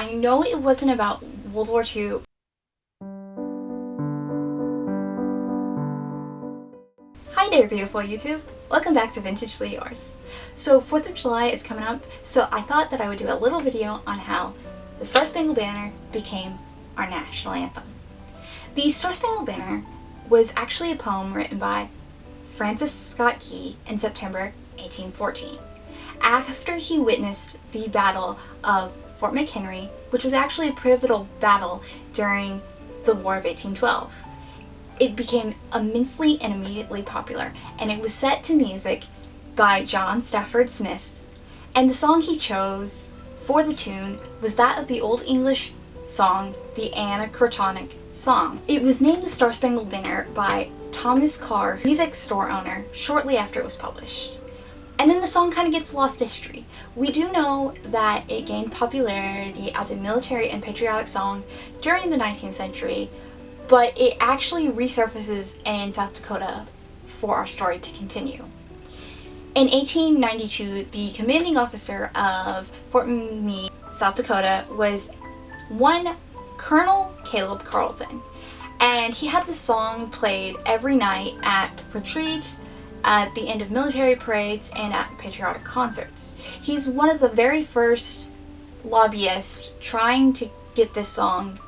I know it wasn't about World War II. Hi there, beautiful YouTube! Welcome back to Vintagely Yours. So 4th of July is coming up, so I thought that I would do a little video on how the Star Spangled Banner became our national anthem. The Star Spangled Banner was actually a poem written by Francis Scott Key in September 1814, after he witnessed the Battle of Fort McHenry, which was actually a pivotal battle during the War of 1812. It became immensely and immediately popular, and it was set to music by John Stafford Smith, and the song he chose for the tune was that of the Old English song, the Anachronic Song. It was named the Star Spangled Banner by Thomas Carr, music store owner, shortly after it was published. And then the song kind of gets lost to history. We do know that it gained popularity as a military and patriotic song during the 19th century, but it actually resurfaces in South Dakota for our story to continue. In 1892, the commanding officer of Fort Meade, South Dakota, was one Colonel Caleb Carleton, and he had this song played every night at retreat, at the end of military parades, and at patriotic concerts. He's one of the very first lobbyists trying to get this song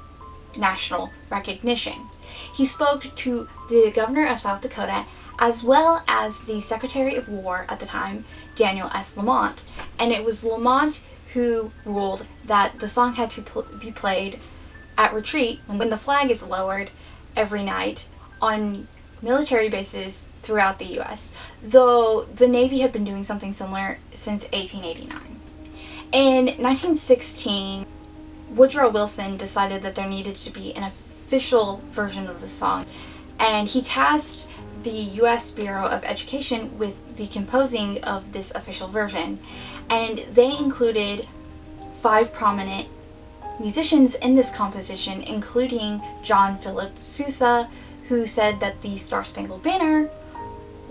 national recognition. He spoke to the governor of South Dakota as well as the Secretary of War at the time, Daniel S. Lamont, and it was Lamont who ruled that the song had to be played at retreat when the flag is lowered every night on military bases throughout the US, though the Navy had been doing something similar since 1889. In 1916, Woodrow Wilson decided that there needed to be an official version of the song, and he tasked the US Bureau of Education with the composing of this official version, and they included 5 prominent musicians in this composition, including John Philip Sousa, who said that the Star Spangled Banner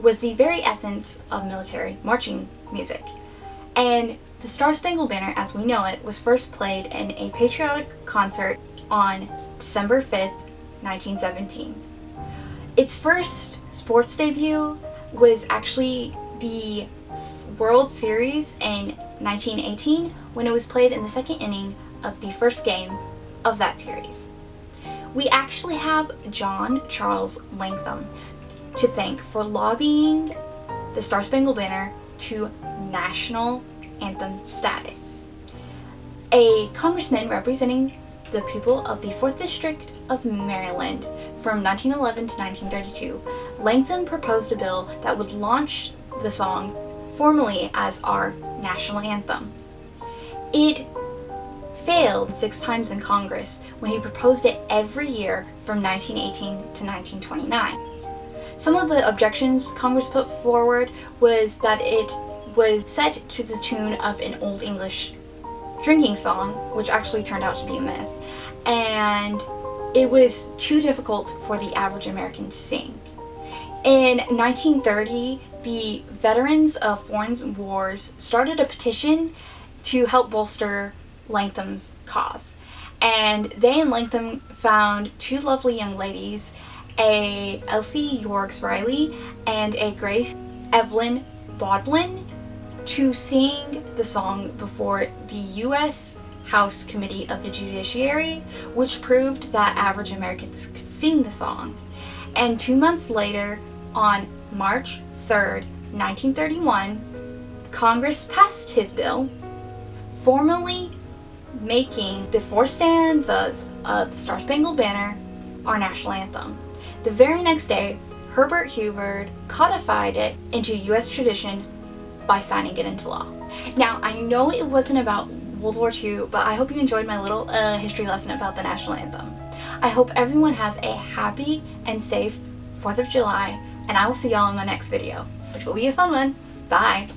was the very essence of military marching music. And the Star Spangled Banner, as we know it, was first played in a patriotic concert on December 5th, 1917. Its first sports debut was actually the World Series in 1918, when it was played in the second inning of the first game of that series. We actually have John Charles Latham to thank for lobbying the Star Spangled Banner to national anthem status. A congressman representing the people of the 4th District of Maryland from 1911 to 1932, Latham proposed a bill that would launch the song formally as our national anthem. It failed 6 times in Congress when he proposed it every year from 1918 to 1929. Some of the objections Congress put forward was that it was set to the tune of an Old English drinking song, which actually turned out to be a myth, and it was too difficult for the average American to sing. In 1930, the veterans of foreign wars started a petition to help bolster Latham's cause, and they and Latham found 2 lovely young ladies, a Elsie Yorks Riley and a Grace Evelyn Bodlin, to sing the song before the U.S. House Committee of the Judiciary, which proved that average Americans could sing the song. And 2 months later, on March 3rd, 1931, Congress passed his bill, formally making the 4 stanzas of the Star Spangled Banner our national anthem. The very next day, Herbert Hoover codified it into U.S. tradition by signing it into law. Now, I know it wasn't about World War II, but I hope you enjoyed my little history lesson about the national anthem. I hope everyone has a happy and safe 4th of July, and I will see y'all in my next video, which will be a fun one. Bye!